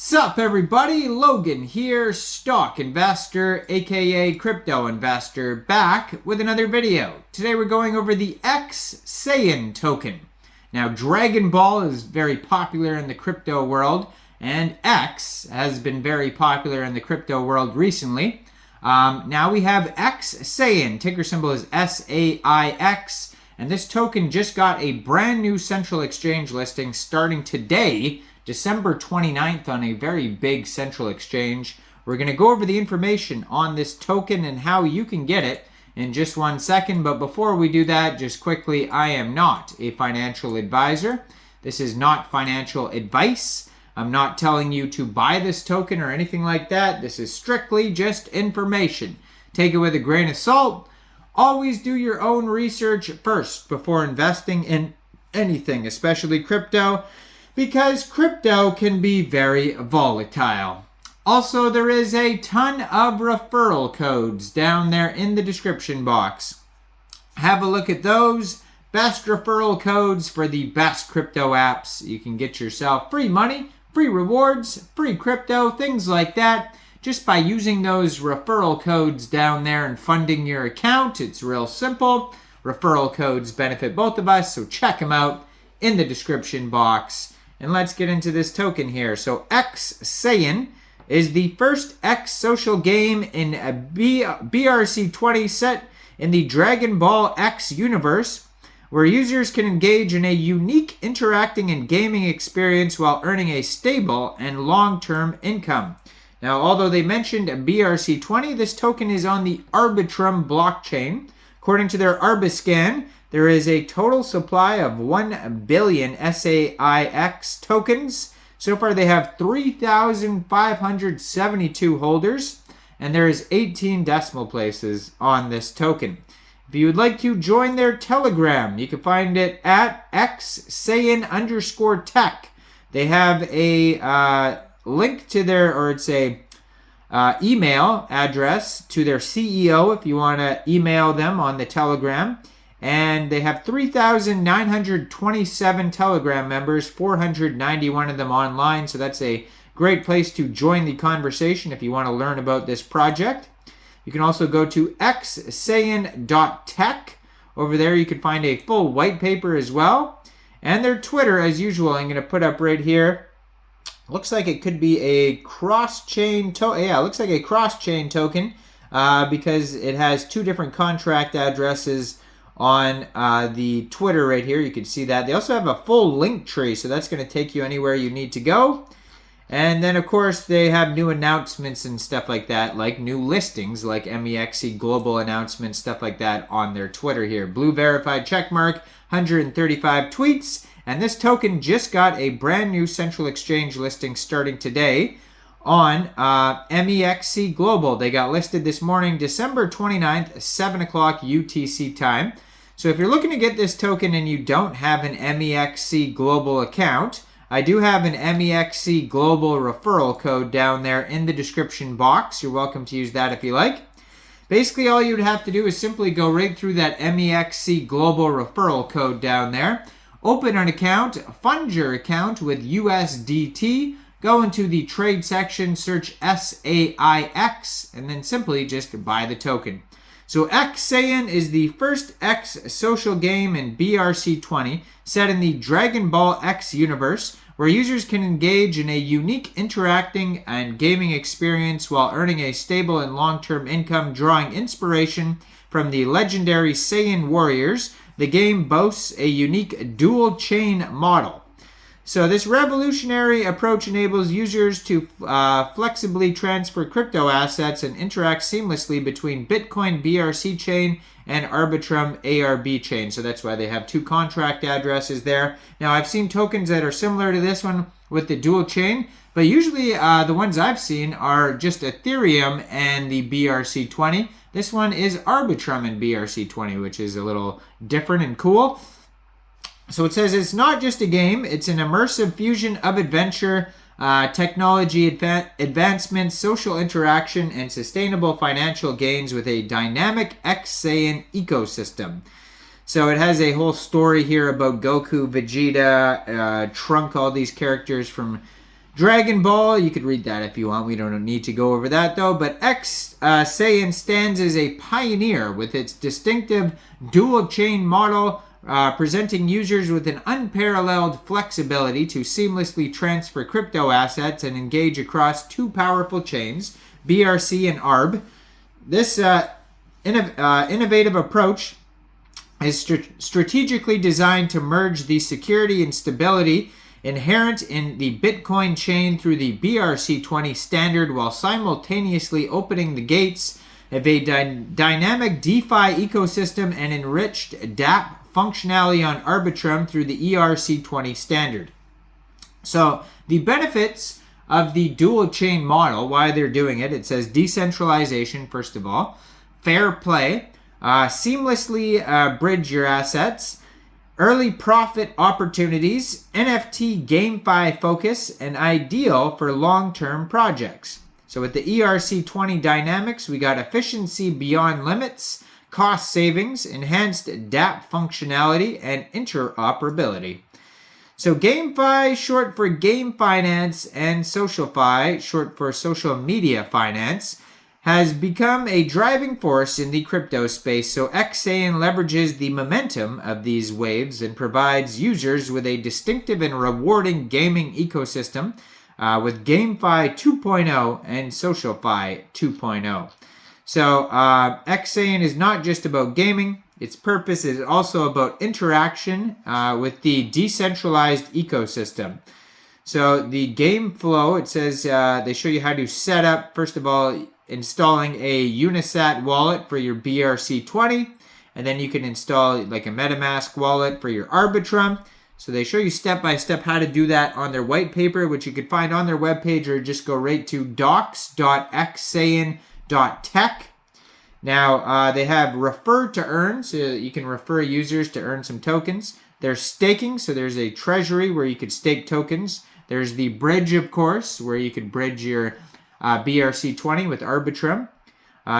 Sup everybody, Logan here, stock investor aka crypto investor, back with another video. Today we're going over the Xsaiyan token. Now Dragonball is very popular in the crypto world, and X has been very popular in the crypto world recently. Now we have Xsaiyan, ticker symbol is SAIX, and this token just got a brand new central exchange listing starting today, December 29th, on a very big central exchange. We're going to go over the information on this token and how you can get it in just 1 second. But before we do that, just quickly, I am not a financial advisor. This is not financial advice. I'm not telling you to buy this token or anything like that. This is strictly just information. Take it with a grain of salt. Always do your own research first before investing in anything, especially crypto, because crypto can be very volatile. Also, there is a ton of referral codes down there in the description box. Have a look at those. Best referral codes for the best crypto apps. You can get yourself free money, free rewards, free crypto, things like that, just by using those referral codes down there and funding your account. It's real simple. Referral codes benefit both of us, so check them out in the description box. And let's get into this token here. So Xsaiyan is the first X social game in a BRC20 set in the Dragonball X universe, where users can engage in a unique interacting and gaming experience while earning a stable and long-term income. Now, although they mentioned BRC20, this token is on the Arbitrum blockchain. According to their Arbiscan, there is a total supply of 1 billion SAIX tokens. So far they have 3,572 holders, and there is 18 decimal places on this token. If you would like to join their Telegram, you can find it at Xsaiyan_tech. They have a link to their, or it's a email address to their CEO if you want to email them on the Telegram. And they have 3,927 Telegram members, 491 of them online. So that's a great place to join the conversation if you want to learn about this project. You can also go to Xsaiyan.tech. Over there you can find a full white paper as well. And their Twitter, as usual, I'm going to put up right here. Looks like it could be a cross-chain token. Yeah, it looks like a cross-chain token because it has two different contract addresses on the Twitter right here. You can see that. They also have a full link tree, so that's going to take you anywhere you need to go. And then, of course, they have new announcements and stuff like that, like new listings, like Mexc global announcements, stuff like that on their Twitter here. Blue verified checkmark, 135 tweets. And this token just got a brand new central exchange listing starting today on Mexc Global. They got listed this morning, December 29th, 7 o'clock UTC time. So if you're looking to get this token and you don't have an Mexc Global account, I do have an Mexc Global referral code down there in the description box. You're welcome to use that if you like. Basically, all you'd have to do is simply go right through that Mexc Global referral code down there. Open an account, fund your account with USDT, go into the trade section, search SAIX, and then simply just buy the token. So Xsaiyan is the first X social game in BRC20 set in the Dragonball X universe, where users can engage in a unique interacting and gaming experience while earning a stable and long-term income, drawing inspiration from the legendary Saiyan warriors. The game boasts a unique dual chain model. So this revolutionary approach enables users to flexibly transfer crypto assets and interact seamlessly between Bitcoin BRC chain and Arbitrum ARB chain. So that's why they have two contract addresses there. Now I've seen tokens that are similar to this one with the dual chain, but usually the ones I've seen are just Ethereum and the BRC20. This one is Arbitrum and BRC20, which is a little different and cool. So it says it's not just a game, it's an immersive fusion of adventure, technology advancements, social interaction, and sustainable financial gains with a dynamic Xsaiyan ecosystem. So it has a whole story here about Goku, Vegeta, Trunk, all these characters from Dragonball, you could read that if you want. We don't need to go over that though. But Xsaiyan stands as a pioneer with its distinctive dual chain model, presenting users with an unparalleled flexibility to seamlessly transfer crypto assets and engage across two powerful chains, BRC and ARB. This innovative approach is strategically designed to merge the security and stability inherent in the Bitcoin chain through the BRC20 standard while simultaneously opening the gates of a dynamic DeFi ecosystem and enriched dApp functionality on Arbitrum through the ERC20 standard. So the benefits of the dual chain model, why they're doing it, it says decentralization, first of all, fair play, seamlessly bridge your assets, early profit opportunities, NFT GameFi focus, and ideal for long-term projects. So with the ERC20 dynamics, we got efficiency beyond limits, cost savings, enhanced dApp functionality, and interoperability. So GameFi, short for Game Finance, and SocialFi, short for Social Media Finance, has become a driving force in the crypto space. So Xsaiyan leverages the momentum of these waves and provides users with a distinctive and rewarding gaming ecosystem with GameFi 2.0 and SocialFi 2.0. So Xsaiyan is not just about gaming. Its purpose is also about interaction with the decentralized ecosystem. So the game flow, it says they show you how to set up, first of all, installing a Unisat wallet for your BRC20, and then you can install like a MetaMask wallet for your Arbitrum. So they show you step by step how to do that on their white paper, which you could find on their webpage, or just go right to docs.xsaiyan.tech. Now they have refer to earn, so you can refer users to earn some tokens. There's staking, so there's a treasury where you could stake tokens. There's the bridge, of course, where you could bridge your BRC20 with Arbitrum.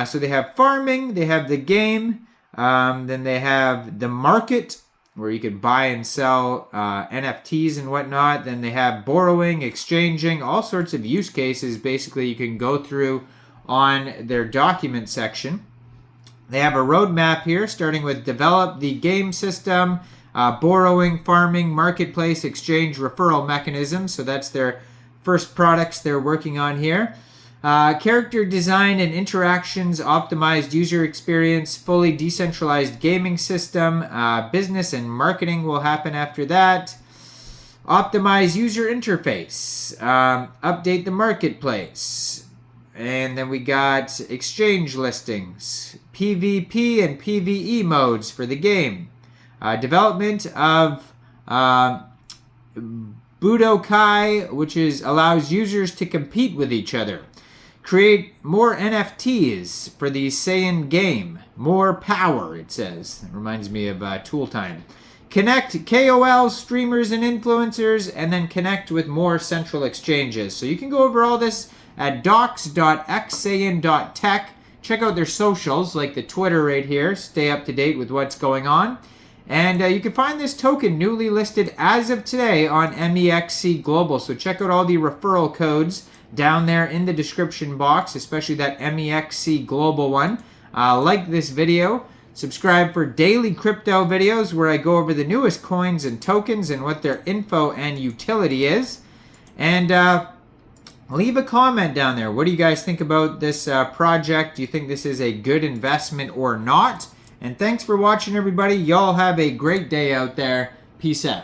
So they have farming, they have the game, then they have the market, where you could buy and sell NFTs and whatnot. Then they have borrowing, exchanging, all sorts of use cases basically you can go through on their document section. They have a roadmap here, starting with develop the game system, borrowing, farming, marketplace, exchange, referral mechanisms. So that's their first products they're working on here. Character design and interactions, optimized user experience, fully decentralized gaming system, business and marketing will happen after that. Optimize user interface, update the marketplace. And then we got exchange listings, PvP and PvE modes for the game. Development of Budokai, which allows users to compete with each other. Create more NFTs for the Xsaiyan game. More power, it says. It reminds me of Tool Time. Connect KOLs, streamers, and influencers, and then connect with more central exchanges. So you can go over all this at docs.xsaiyan.tech. Check out their socials, like the Twitter right here. Stay up to date with what's going on. And you can find this token newly listed as of today on Mexc Global. So check out all the referral codes down there in the description box, especially that Mexc Global one. Like this video. Subscribe for daily crypto videos where I go over the newest coins and tokens and what their info and utility is. And leave a comment down there. What do you guys think about this project? Do you think this is a good investment or not? And thanks for watching, everybody. Y'all have a great day out there. Peace out.